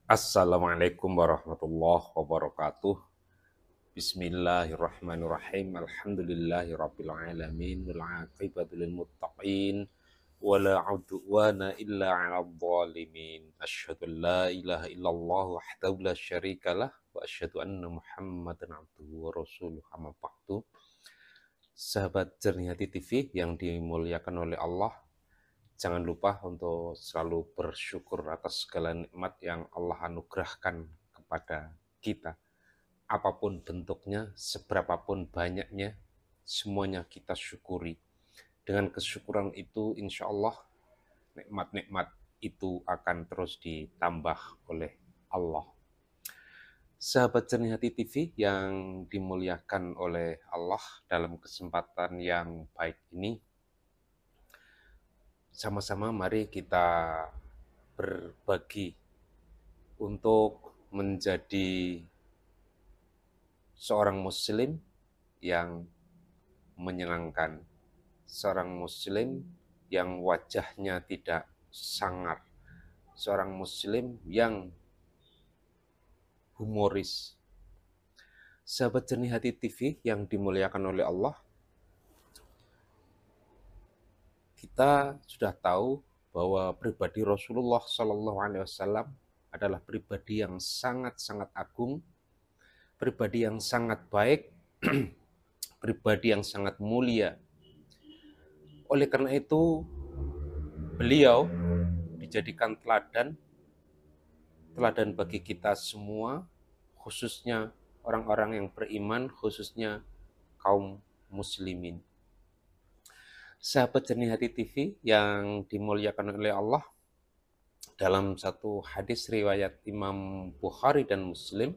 Assalamualaikum warahmatullahi wabarakatuh. Bismillahirrahmanirrahim. Alhamdulillahirabbil alamin. Wal 'aqibatu lil muttaqin. Wala 'udwana illa 'alal zalimin. Asyhadu an la ilaha illallah wahdahu la syarikalah wa asyhadu anna Muhammadan 'abduhu wa rasuluh. Amma ba'du. Sahabat Jernih Hati TV yang dimuliakan oleh Allah, jangan lupa untuk selalu bersyukur atas segala nikmat yang Allah anugerahkan kepada kita. Apapun bentuknya, seberapapun banyaknya, semuanya kita syukuri. Dengan kesyukuran itu, insya Allah, nikmat-nikmat itu akan terus ditambah oleh Allah. Sahabat Jernih Hati TV yang dimuliakan oleh Allah, dalam kesempatan yang baik ini, sama-sama mari kita berbagi untuk menjadi seorang muslim yang menyenangkan, seorang muslim yang wajahnya tidak sangar, seorang muslim yang humoris. Sahabat Jernih Hati TV yang dimuliakan oleh Allah, kita sudah tahu bahwa pribadi Rasulullah SAW adalah pribadi yang sangat-sangat agung, pribadi yang sangat baik, pribadi yang sangat mulia. Oleh karena itu, beliau dijadikan teladan bagi kita semua, khususnya orang-orang yang beriman, khususnya kaum muslimin. Sahabat Jernih Hati TV yang dimuliakan oleh Allah, dalam satu hadis riwayat Imam Bukhari dan Muslim,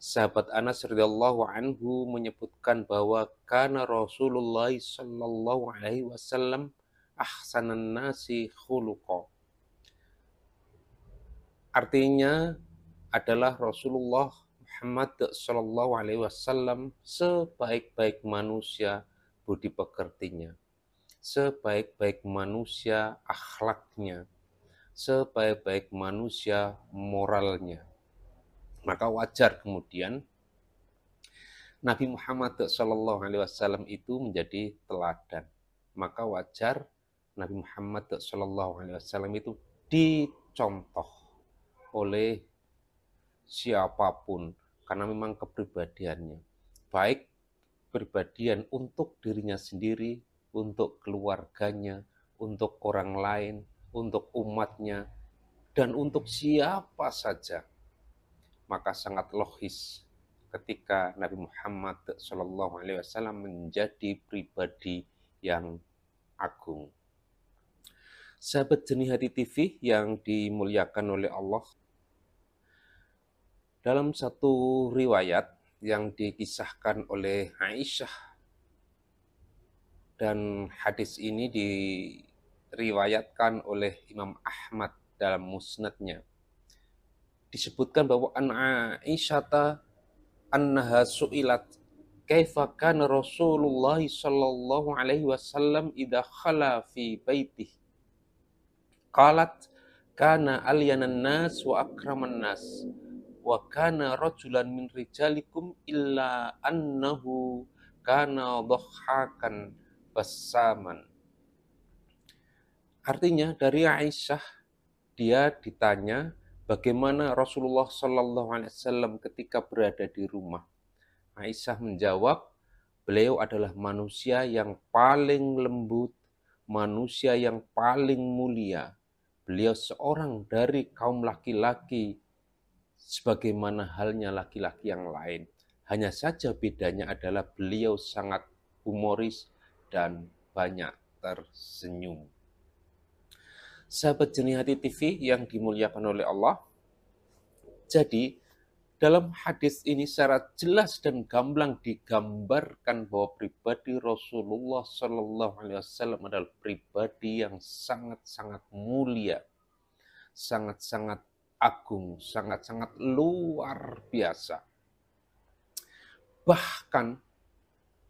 sahabat Anas radhiyallahu anhu menyebutkan bahwa kana Rasulullah sallallahu alaihi wasallam ahsanan nasi khuluqa. Artinya adalah Rasulullah Muhammad sallallahu alaihi wasallam sebaik-baik manusia budi pekertinya, sebaik-baik manusia akhlaknya, sebaik-baik manusia moralnya. Maka wajar kemudian Nabi Muhammad SAW itu menjadi teladan. Maka wajar Nabi Muhammad SAW itu dicontoh oleh siapapun, karena memang kepribadiannya. Baik kepribadian untuk dirinya sendiri, untuk keluarganya, untuk orang lain, untuk umatnya, dan untuk siapa saja. Maka sangat logis ketika Nabi Muhammad SAW menjadi pribadi yang agung. Sahabat Jernih Hati TV yang dimuliakan oleh Allah, dalam satu riwayat yang dikisahkan oleh Aisyah, dan hadis ini diriwayatkan oleh Imam Ahmad dalam musnadnya, disebutkan bahwa an Aisyata annaha su'ilat kaifa kana Rasulullah sallallahu alaihi wasallam idza khala fi baitih. Qalat kana alyanan nas wa akraman nas wa kana rajulan min rijalikum illa annahu kana dhahhakan bassaman. Artinya dari Aisyah, dia ditanya bagaimana Rasulullah Sallallahu Alaihi Wasallam ketika berada di rumah. Aisyah menjawab, beliau adalah manusia yang paling lembut, manusia yang paling mulia. Beliau seorang dari kaum laki-laki, sebagaimana halnya laki-laki yang lain. Hanya saja bedanya adalah beliau sangat humoris dan banyak tersenyum. Sahabat Jernih Hati TV yang dimuliakan oleh Allah, jadi dalam hadis ini secara jelas dan gamblang digambarkan bahwa pribadi Rasulullah SAW adalah pribadi yang sangat-sangat mulia, sangat-sangat agung, sangat-sangat luar biasa. Bahkan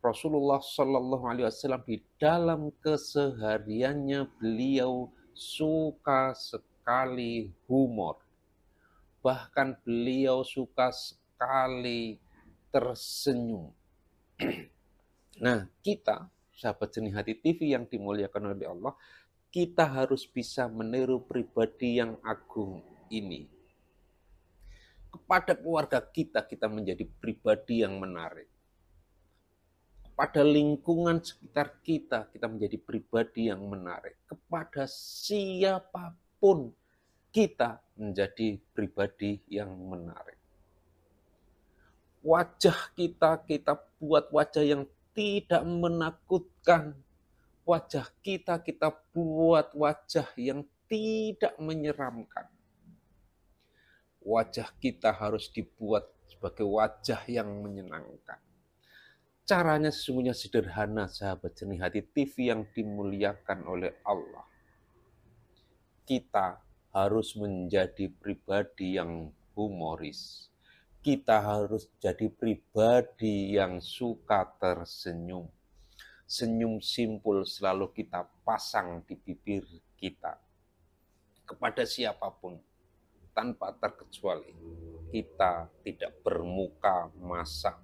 Rasulullah SAW di dalam kesehariannya beliau suka sekali humor. bahkan beliau suka sekali tersenyum. Nah, kita, sahabat Jernih Hati TV yang dimuliakan oleh Allah, kita harus bisa meniru pribadi yang agung ini. Kepada keluarga kita, kita menjadi pribadi yang menarik. Pada lingkungan sekitar kita, kita menjadi pribadi yang menarik. Kepada siapapun, kita menjadi pribadi yang menarik. Wajah kita, kita buat wajah yang tidak menakutkan. Wajah kita, kita buat wajah yang tidak menyeramkan. Wajah kita harus dibuat sebagai wajah yang menyenangkan. Caranya sesungguhnya sederhana, sahabat Jernih Hati TV yang dimuliakan oleh Allah. Kita harus menjadi pribadi yang humoris. Kita harus jadi pribadi yang suka tersenyum. Senyum simpul selalu kita pasang di bibir kita. Kepada siapapun, tanpa terkecuali. Kita tidak bermuka masam,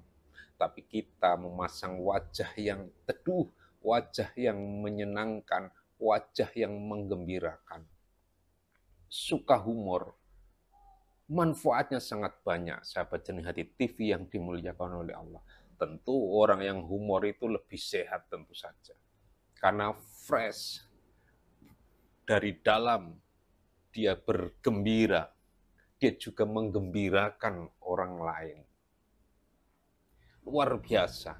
tapi kita memasang wajah yang teduh, wajah yang menyenangkan, wajah yang menggembirakan. Suka humor, manfaatnya sangat banyak, sahabat Jernih Hati TV yang dimuliakan oleh Allah. Tentu orang yang humor itu lebih sehat tentu saja. Karena fresh, dari dalam dia bergembira, dia juga menggembirakan orang lain. Luar biasa.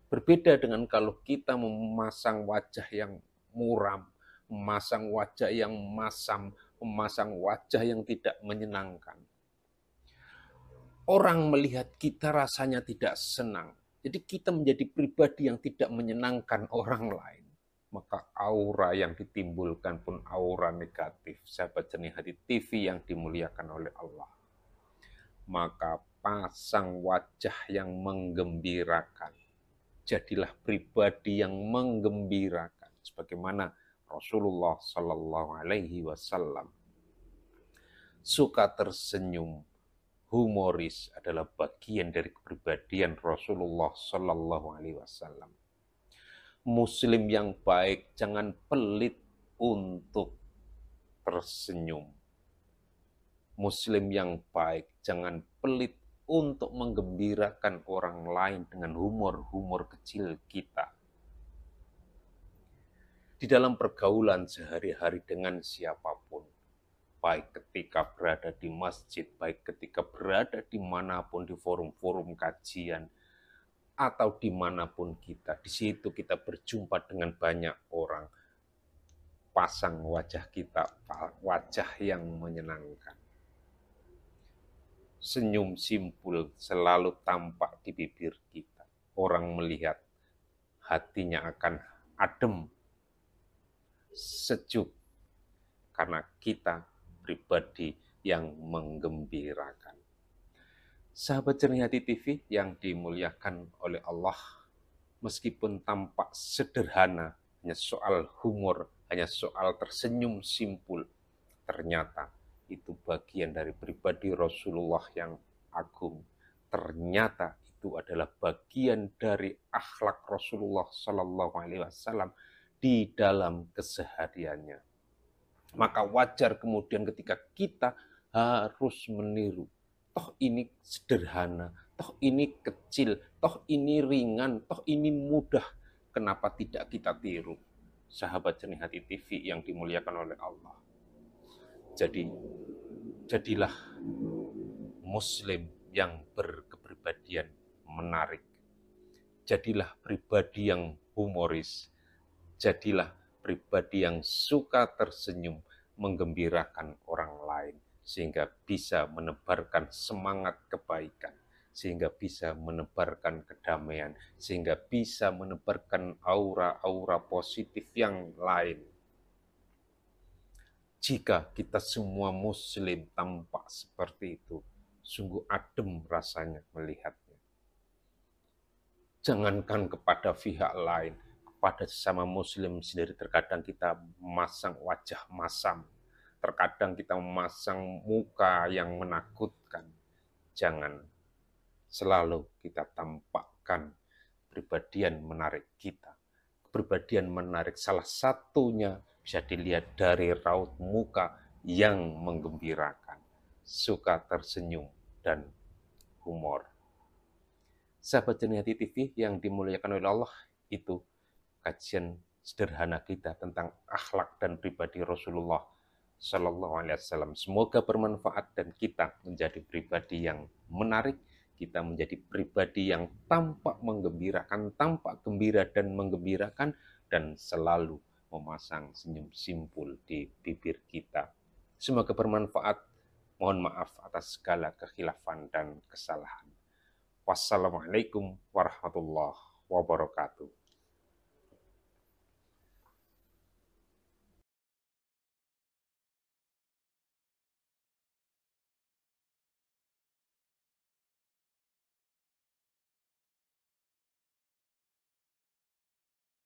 Berbeda dengan kalau kita memasang wajah yang muram, memasang wajah yang masam, memasang wajah yang tidak menyenangkan. Orang melihat kita rasanya tidak senang. Jadi kita menjadi pribadi yang tidak menyenangkan orang lain. Maka aura yang ditimbulkan pun aura negatif. Sahabat Jernih Hati TV yang dimuliakan oleh Allah. Maka pasang wajah yang menggembirakan. Jadilah pribadi yang menggembirakan. Sebagaimana Rasulullah Sallallahu Alaihi Wasallam suka tersenyum, humoris adalah bagian dari kepribadian Rasulullah Sallallahu Alaihi Wasallam. Muslim yang baik jangan pelit untuk tersenyum. Muslim yang baik jangan pelit untuk menggembirakan orang lain dengan humor-humor kecil kita. Di dalam pergaulan sehari-hari dengan siapapun, baik ketika berada di masjid, baik ketika berada dimanapun di forum-forum kajian, atau dimanapun kita, di situ kita berjumpa dengan banyak orang, pasang wajah kita, wajah yang menyenangkan. Senyum simpul selalu tampak di bibir kita. Orang melihat, hatinya akan adem, sejuk, karena kita pribadi yang menggembirakan. Sahabat Jernih Hati TV yang dimuliakan oleh Allah, meskipun tampak sederhana, hanya soal humor, hanya soal tersenyum simpul, ternyata itu bagian dari pribadi Rasulullah yang agung. Ternyata itu adalah bagian dari akhlak Rasulullah Sallallahu Alaihi Wasallam di dalam kesehariannya. Maka wajar kemudian ketika kita harus meniru. Toh ini sederhana, toh ini kecil, toh ini ringan, toh ini mudah. Kenapa tidak kita tiru? Sahabat Jernih Hati TV yang dimuliakan oleh Allah. Jadi, jadilah Muslim yang berkepribadian menarik. Jadilah pribadi yang humoris. Jadilah pribadi yang suka tersenyum, menggembirakan orang lain, sehingga bisa menebarkan semangat kebaikan, sehingga bisa menebarkan kedamaian, sehingga bisa menebarkan aura-aura positif yang lain. Jika kita semua Muslim tampak seperti itu, sungguh adem rasanya melihatnya. Jangankan kepada pihak lain, kepada sesama Muslim sendiri terkadang kita memasang wajah masam, Terkadang kita memasang muka yang menakutkan. Jangan selalu kita tampakkan kepribadian menarik kita. Kepribadian menarik salah satunya bisa dilihat dari raut muka yang menggembirakan, suka tersenyum, dan humor. Sahabat Jernihati TV yang dimuliakan oleh Allah, itu kajian sederhana kita tentang akhlak dan pribadi Rasulullah Shallallahu Alaihi Wasallam. Semoga bermanfaat dan kita menjadi pribadi yang menarik, kita menjadi pribadi yang tampak menggembirakan, tampak gembira dan menggembirakan, dan selalu memasang senyum simpul di bibir kita. Semoga bermanfaat. Mohon maaf atas segala kekhilafan dan kesalahan. Wassalamualaikum warahmatullahi wabarakatuh.